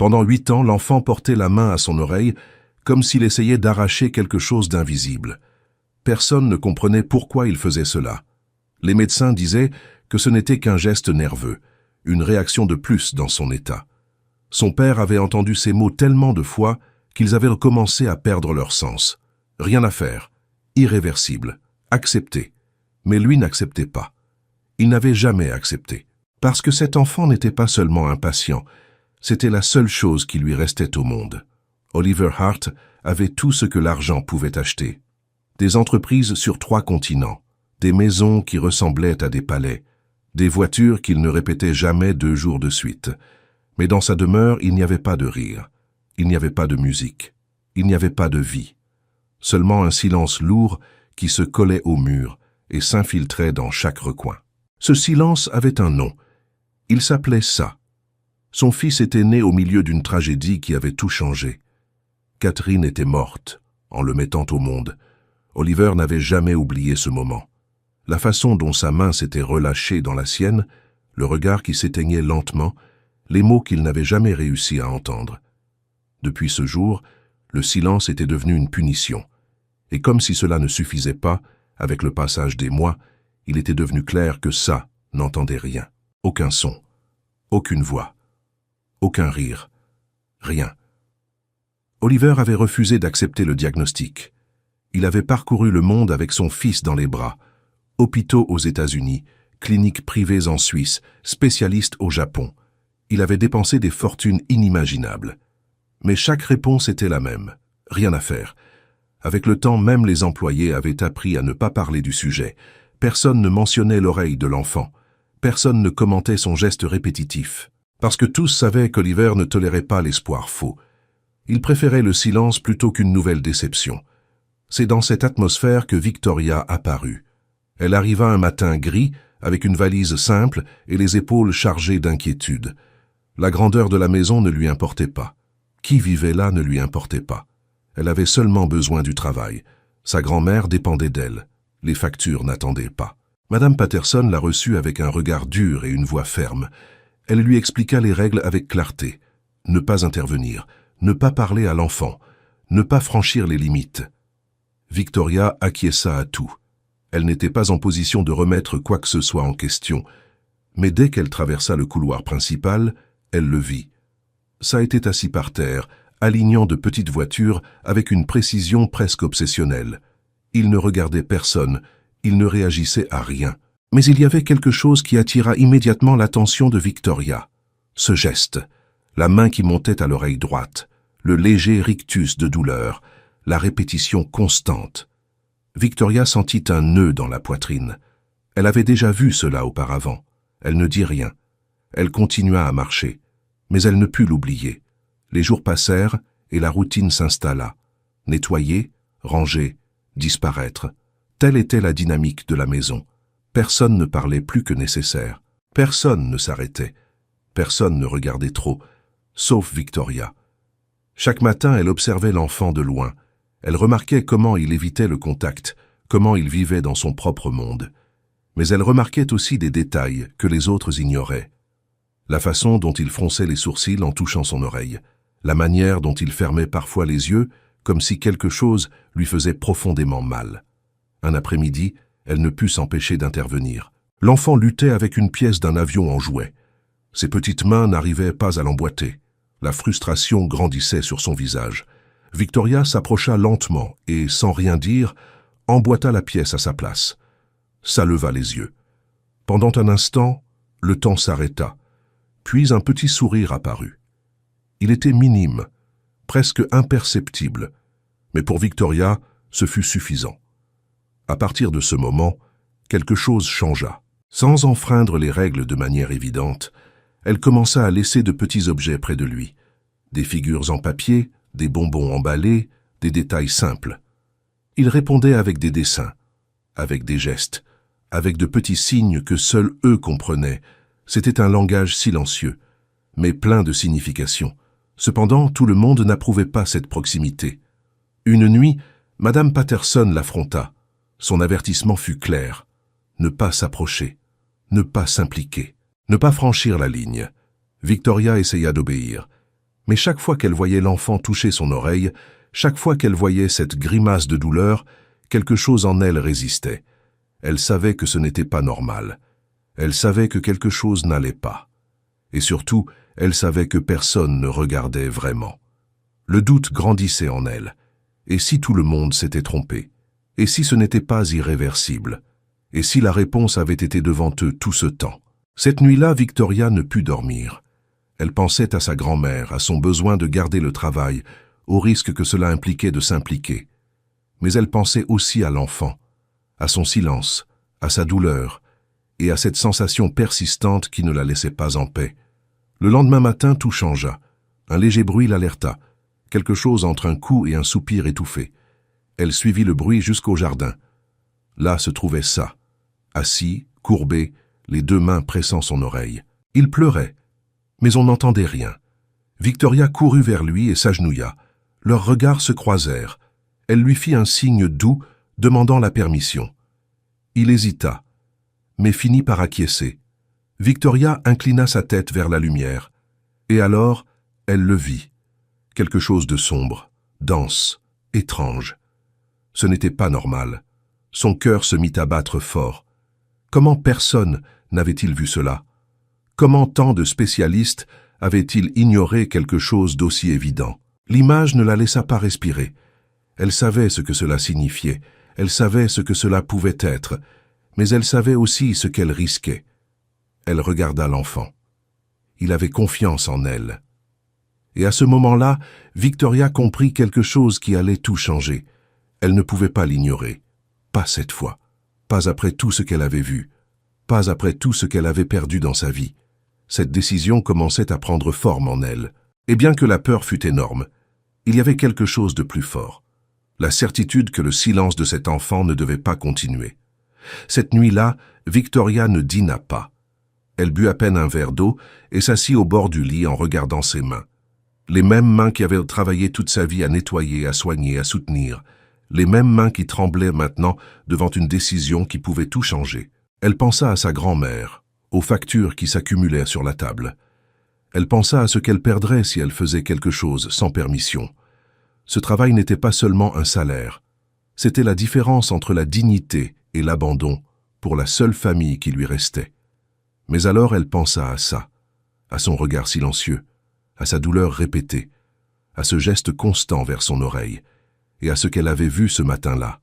Pendant 8 ans, l'enfant portait la main à son oreille, comme s'il essayait d'arracher quelque chose d'invisible. Personne ne comprenait pourquoi il faisait cela. Les médecins disaient que ce n'était qu'un geste nerveux, une réaction de plus dans son état. Son père avait entendu ces mots tellement de fois qu'ils avaient commencé à perdre leur sens. Rien à faire, irréversible, accepté. Mais lui n'acceptait pas. Il n'avait jamais accepté. Parce que cet enfant n'était pas seulement impatient, c'était la seule chose qui lui restait au monde. Oliver Hart avait tout ce que l'argent pouvait acheter. Des entreprises sur 3 continents, des maisons qui ressemblaient à des palais, des voitures qu'il ne répétait jamais 2 jours de suite. Mais dans sa demeure, il n'y avait pas de rire, il n'y avait pas de musique, il n'y avait pas de vie. Seulement un silence lourd qui se collait au mur et s'infiltrait dans chaque recoin. Ce silence avait un nom. Il s'appelait ça. Son fils était né au milieu d'une tragédie qui avait tout changé. Catherine était morte, en le mettant au monde. Oliver n'avait jamais oublié ce moment. La façon dont sa main s'était relâchée dans la sienne, le regard qui s'éteignait lentement, les mots qu'il n'avait jamais réussi à entendre. Depuis ce jour, le silence était devenu une punition. Et comme si cela ne suffisait pas, avec le passage des mois, il était devenu clair que ça n'entendait rien. Aucun son, aucune voix, aucun rire, rien. Oliver avait refusé d'accepter le diagnostic. Il avait parcouru le monde avec son fils dans les bras. Hôpitaux aux États-Unis, cliniques privées en Suisse, spécialistes au Japon. Il avait dépensé des fortunes inimaginables. Mais chaque réponse était la même. Rien à faire. Avec le temps, même les employés avaient appris à ne pas parler du sujet. Personne ne mentionnait l'oreille de l'enfant. Personne ne commentait son geste répétitif. Parce que tous savaient qu'Oliver ne tolérait pas l'espoir faux. Il préférait le silence plutôt qu'une nouvelle déception. C'est dans cette atmosphère que Victoria apparut. Elle arriva un matin gris, avec une valise simple et les épaules chargées d'inquiétude. La grandeur de la maison ne lui importait pas. Qui vivait là ne lui importait pas. Elle avait seulement besoin du travail. Sa grand-mère dépendait d'elle. Les factures n'attendaient pas. Madame Patterson la reçut avec un regard dur et une voix ferme. Elle lui expliqua les règles avec clarté. Ne pas intervenir, ne pas parler à l'enfant, ne pas franchir les limites. Victoria acquiesça à tout. Elle n'était pas en position de remettre quoi que ce soit en question. Mais dès qu'elle traversa le couloir principal, elle le vit. Ça était assis par terre, alignant de petites voitures avec une précision presque obsessionnelle. Il ne regardait personne, il ne réagissait à rien. Mais il y avait quelque chose qui attira immédiatement l'attention de Victoria. Ce geste, la main qui montait à l'oreille droite, le léger rictus de douleur, la répétition constante. Victoria sentit un nœud dans la poitrine. Elle avait déjà vu cela auparavant. Elle ne dit rien. Elle continua à marcher. Mais elle ne put l'oublier. Les jours passèrent et la routine s'installa. Nettoyer, ranger, disparaître. Telle était la dynamique de la maison. Personne ne parlait plus que nécessaire. Personne ne s'arrêtait. Personne ne regardait trop, sauf Victoria. Chaque matin, elle observait l'enfant de loin. Elle remarquait comment il évitait le contact, comment il vivait dans son propre monde. Mais elle remarquait aussi des détails que les autres ignoraient. La façon dont il fronçait les sourcils en touchant son oreille, la manière dont il fermait parfois les yeux, comme si quelque chose lui faisait profondément mal. Un après-midi, elle ne put s'empêcher d'intervenir. L'enfant luttait avec une pièce d'un avion en jouet. Ses petites mains n'arrivaient pas à l'emboîter. La frustration grandissait sur son visage. Victoria s'approcha lentement et, sans rien dire, emboîta la pièce à sa place. Ça leva les yeux. Pendant un instant, le temps s'arrêta. Puis un petit sourire apparut. Il était minime, presque imperceptible, mais pour Victoria, ce fut suffisant. À partir de ce moment, quelque chose changea. Sans enfreindre les règles de manière évidente, elle commença à laisser de petits objets près de lui. Des figures en papier, des bonbons emballés, des détails simples. Il répondait avec des dessins, avec des gestes, avec de petits signes que seuls eux comprenaient. C'était un langage silencieux, mais plein de signification. Cependant, tout le monde n'approuvait pas cette proximité. Une nuit, Madame Patterson l'affronta. Son avertissement fut clair. Ne pas s'approcher, ne pas s'impliquer, ne pas franchir la ligne. Victoria essaya d'obéir. Mais chaque fois qu'elle voyait l'enfant toucher son oreille, chaque fois qu'elle voyait cette grimace de douleur, quelque chose en elle résistait. Elle savait que ce n'était pas normal. Elle savait que quelque chose n'allait pas. Et surtout, elle savait que personne ne regardait vraiment. Le doute grandissait en elle. Et si tout le monde s'était trompé? Et si ce n'était pas irréversible? Et si la réponse avait été devant eux tout ce temps? Cette nuit-là, Victoria ne put dormir. Elle pensait à sa grand-mère, à son besoin de garder le travail, au risque que cela impliquait de s'impliquer. Mais elle pensait aussi à l'enfant, à son silence, à sa douleur, et à cette sensation persistante qui ne la laissait pas en paix. Le lendemain matin, tout changea. Un léger bruit l'alerta, quelque chose entre un coup et un soupir étouffé. Elle suivit le bruit jusqu'au jardin. Là se trouvait ça, assis, courbé, les deux mains pressant son oreille. Il pleurait, mais on n'entendait rien. Victoria courut vers lui et s'agenouilla. Leurs regards se croisèrent. Elle lui fit un signe doux, demandant la permission. Il hésita, mais finit par acquiescer. Victoria inclina sa tête vers la lumière. Et alors, elle le vit. Quelque chose de sombre, dense, étrange. Ce n'était pas normal. Son cœur se mit à battre fort. Comment personne n'avait-il vu cela? Comment tant de spécialistes avaient-ils ignoré quelque chose d'aussi évident? L'image ne la laissa pas respirer. Elle savait ce que cela signifiait, elle savait ce que cela pouvait être, mais elle savait aussi ce qu'elle risquait. Elle regarda l'enfant. Il avait confiance en elle. Et à ce moment-là, Victoria comprit quelque chose qui allait tout changer. Elle ne pouvait pas l'ignorer. Pas cette fois. Pas après tout ce qu'elle avait vu. Pas après tout ce qu'elle avait perdu dans sa vie. Cette décision commençait à prendre forme en elle. Et bien que la peur fût énorme, il y avait quelque chose de plus fort. La certitude que le silence de cet enfant ne devait pas continuer. Cette nuit-là, Victoria ne dîna pas. Elle but à peine un verre d'eau et s'assit au bord du lit en regardant ses mains. Les mêmes mains qui avaient travaillé toute sa vie à nettoyer, à soigner, à soutenir. Les mêmes mains qui tremblaient maintenant devant une décision qui pouvait tout changer. Elle pensa à sa grand-mère, aux factures qui s'accumulaient sur la table. Elle pensa à ce qu'elle perdrait si elle faisait quelque chose sans permission. Ce travail n'était pas seulement un salaire. C'était la différence entre la dignité et l'abandon pour la seule famille qui lui restait. Mais alors elle pensa à ça, à son regard silencieux, à sa douleur répétée, à ce geste constant vers son oreille, et à ce qu'elle avait vu ce matin-là.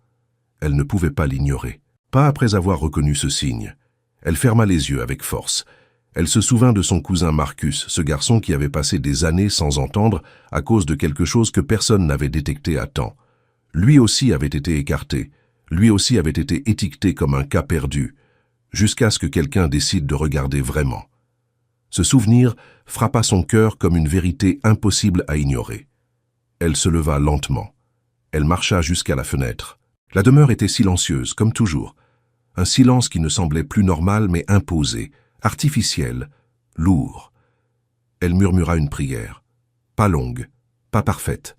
Elle ne pouvait pas l'ignorer. Pas après avoir reconnu ce signe. Elle ferma les yeux avec force. Elle se souvint de son cousin Marcus, ce garçon qui avait passé des années sans entendre à cause de quelque chose que personne n'avait détecté à temps. Lui aussi avait été écarté. Lui aussi avait été étiqueté comme un cas perdu, jusqu'à ce que quelqu'un décide de regarder vraiment. Ce souvenir frappa son cœur comme une vérité impossible à ignorer. Elle se leva lentement. Elle marcha jusqu'à la fenêtre. La demeure était silencieuse, comme toujours. Un silence qui ne semblait plus normal mais imposé, artificiel, lourd. Elle murmura une prière. Pas longue, pas parfaite,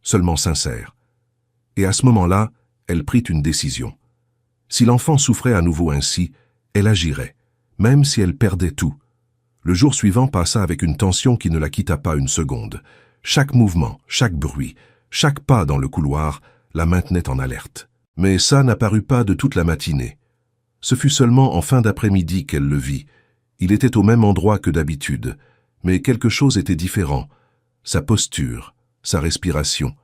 seulement sincère. Et à ce moment-là, elle prit une décision. Si l'enfant souffrait à nouveau ainsi, elle agirait, même si elle perdait tout. Le jour suivant passa avec une tension qui ne la quitta pas une seconde. Chaque mouvement, chaque bruit, chaque pas dans le couloir la maintenait en alerte. Mais ça n'apparut pas de toute la matinée. Ce fut seulement en fin d'après-midi qu'elle le vit. Il était au même endroit que d'habitude, mais quelque chose était différent. Sa posture, sa respiration,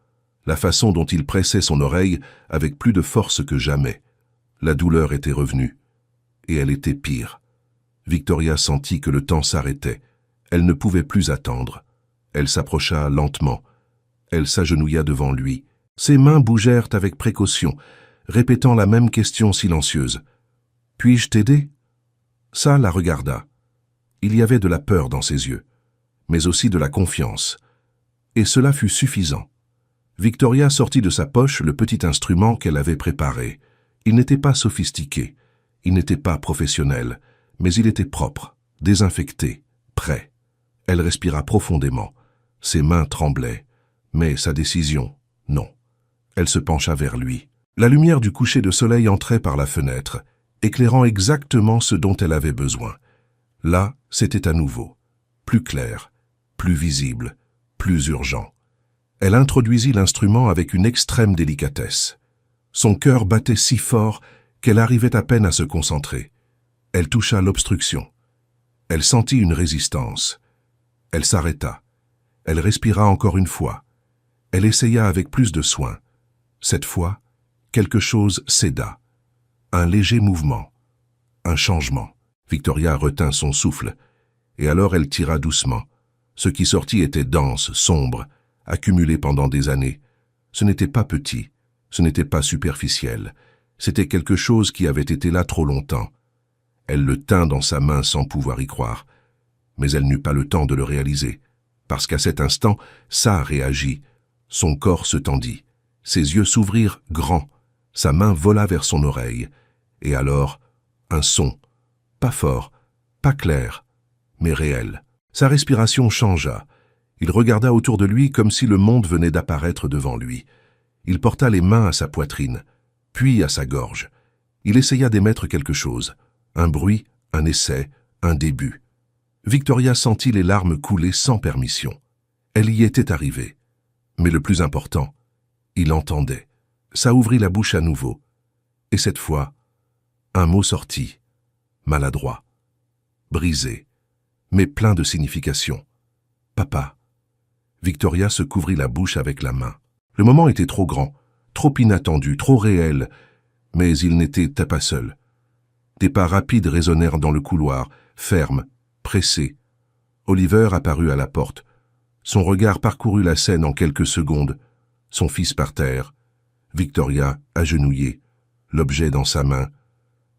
la façon dont il pressait son oreille avec plus de force que jamais. La douleur était revenue. Et elle était pire. Victoria sentit que le temps s'arrêtait. Elle ne pouvait plus attendre. Elle s'approcha lentement. Elle s'agenouilla devant lui. Ses mains bougèrent avec précaution, répétant la même question silencieuse. « Puis-je t'aider » Ça la regarda. Il y avait de la peur dans ses yeux, mais aussi de la confiance. Et cela fut suffisant. Victoria sortit de sa poche le petit instrument qu'elle avait préparé. Il n'était pas sophistiqué, il n'était pas professionnel, mais il était propre, désinfecté, prêt. Elle respira profondément. Ses mains tremblaient, mais sa décision, non. Elle se pencha vers lui. La lumière du coucher de soleil entrait par la fenêtre, éclairant exactement ce dont elle avait besoin. Là, c'était à nouveau, plus clair, plus visible, plus urgent. Elle introduisit l'instrument avec une extrême délicatesse. Son cœur battait si fort qu'elle arrivait à peine à se concentrer. Elle toucha l'obstruction. Elle sentit une résistance. Elle s'arrêta. Elle respira encore une fois. Elle essaya avec plus de soin. Cette fois, quelque chose céda. Un léger mouvement. Un changement. Victoria retint son souffle. Et alors elle tira doucement. Ce qui sortit était dense, sombre, accumulé pendant des années. Ce n'était pas petit. Ce n'était pas superficiel. C'était quelque chose qui avait été là trop longtemps. Elle le tint dans sa main sans pouvoir y croire. Mais elle n'eut pas le temps de le réaliser, parce qu'à cet instant, ça réagit. Son corps se tendit. Ses yeux s'ouvrirent grands. Sa main vola vers son oreille. Et alors, un son. Pas fort, pas clair, mais réel. Sa respiration changea. Il regarda autour de lui comme si le monde venait d'apparaître devant lui. Il porta les mains à sa poitrine, puis à sa gorge. Il essaya d'émettre quelque chose. Un bruit, un essai, un début. Victoria sentit les larmes couler sans permission. Elle y était arrivée. Mais le plus important, il entendait. Ça ouvrit la bouche à nouveau. Et cette fois, un mot sortit, maladroit, brisé, mais plein de signification. Papa. Victoria se couvrit la bouche avec la main. Le moment était trop grand, trop inattendu, trop réel, mais il n'était pas seul. Des pas rapides résonnèrent dans le couloir, fermes, pressés. Oliver apparut à la porte. Son regard parcourut la scène en quelques secondes. Son fils par terre. Victoria, agenouillée, l'objet dans sa main.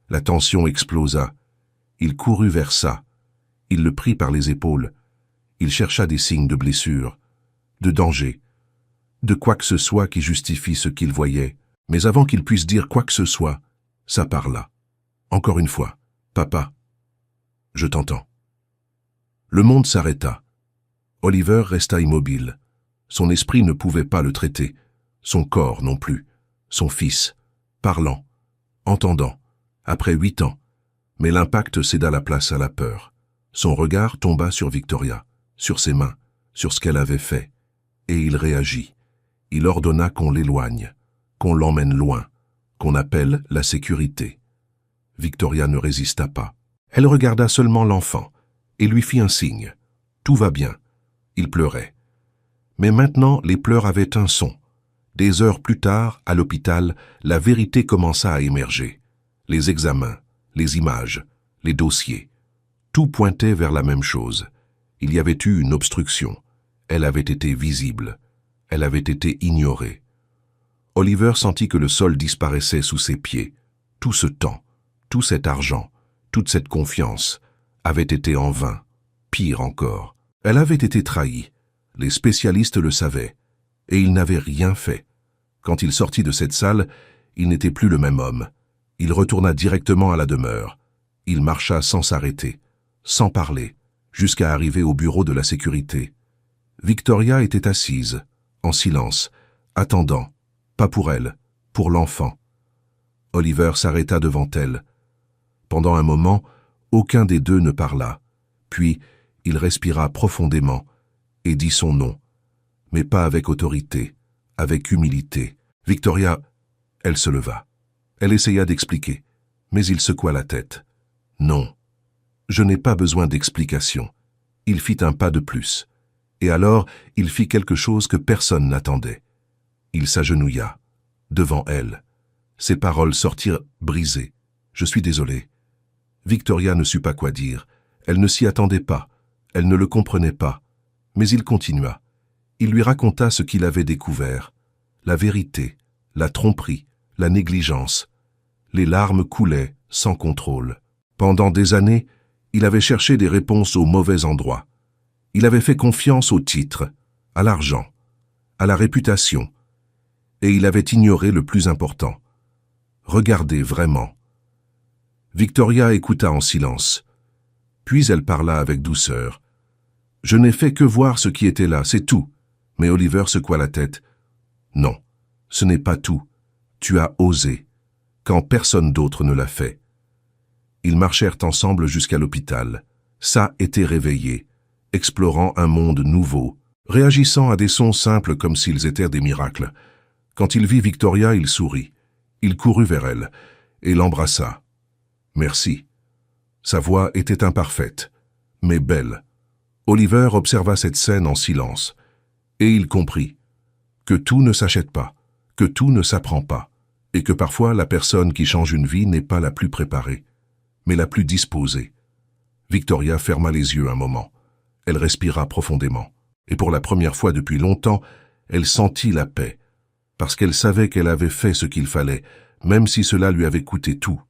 La tension explosa. Il courut vers ça. Il le prit par les épaules. Il chercha des signes de blessure, de danger, de quoi que ce soit qui justifie ce qu'il voyait. Mais avant qu'il puisse dire quoi que ce soit, ça parla. Encore une fois, papa, je t'entends. Le monde s'arrêta. Oliver resta immobile. Son esprit ne pouvait pas le traiter, son corps non plus. Son fils, parlant, entendant, après 8 ans. Mais l'impact céda la place à la peur. Son regard tomba sur Victoria, sur ses mains, sur ce qu'elle avait fait. Et il réagit. Il ordonna qu'on l'éloigne, qu'on l'emmène loin, qu'on appelle la sécurité. Victoria ne résista pas. Elle regarda seulement l'enfant et lui fit un signe. Tout va bien. Il pleurait. Mais maintenant, les pleurs avaient un son. Des heures plus tard, à l'hôpital, la vérité commença à émerger. Les examens, les images, les dossiers. Tout pointait vers la même chose. Il y avait eu une obstruction. Elle avait été visible. Elle avait été ignorée. Oliver sentit que le sol disparaissait sous ses pieds. Tout ce temps, tout cet argent, toute cette confiance avait été en vain. Pire encore, elle avait été trahie. Les spécialistes le savaient. Et il n'avait rien fait. Quand il sortit de cette salle, il n'était plus le même homme. Il retourna directement à la demeure. Il marcha sans s'arrêter, sans parler, jusqu'à arriver au bureau de la sécurité. Victoria était assise, en silence, attendant, pas pour elle, pour l'enfant. Oliver s'arrêta devant elle. Pendant un moment, aucun des deux ne parla. Puis, il respira profondément et dit son nom, mais pas avec autorité, avec humilité. Victoria, elle se leva. Elle essaya d'expliquer, mais il secoua la tête. Non, je n'ai pas besoin d'explication. Il fit un pas de plus. Et alors, il fit quelque chose que personne n'attendait. Il s'agenouilla, devant elle. Ses paroles sortirent brisées. Je suis désolé. Victoria ne sut pas quoi dire. Elle ne s'y attendait pas. Elle ne le comprenait pas. Mais il continua. Il lui raconta ce qu'il avait découvert. La vérité, la tromperie, la négligence. Les larmes coulaient sans contrôle. Pendant des années, il avait cherché des réponses au mauvais endroit. Il avait fait confiance au titre, à l'argent, à la réputation. Et il avait ignoré le plus important. Regarder vraiment. Victoria écouta en silence. Puis elle parla avec douceur. « Je n'ai fait que voir ce qui était là, c'est tout. » Mais Oliver secoua la tête. « Non, ce n'est pas tout. Tu as osé, quand personne d'autre ne l'a fait. » Ils marchèrent ensemble jusqu'à l'hôpital. Ça était réveillé, explorant un monde nouveau, réagissant à des sons simples comme s'ils étaient des miracles. Quand il vit Victoria, il sourit. Il courut vers elle et l'embrassa. « Merci. » Sa voix était imparfaite, mais belle. Oliver observa cette scène en silence, et il comprit que tout ne s'achète pas, que tout ne s'apprend pas, et que parfois la personne qui change une vie n'est pas la plus préparée, mais la plus disposée. Victoria ferma les yeux un moment. Elle respira profondément, et pour la première fois depuis longtemps, elle sentit la paix, parce qu'elle savait qu'elle avait fait ce qu'il fallait, même si cela lui avait coûté tout.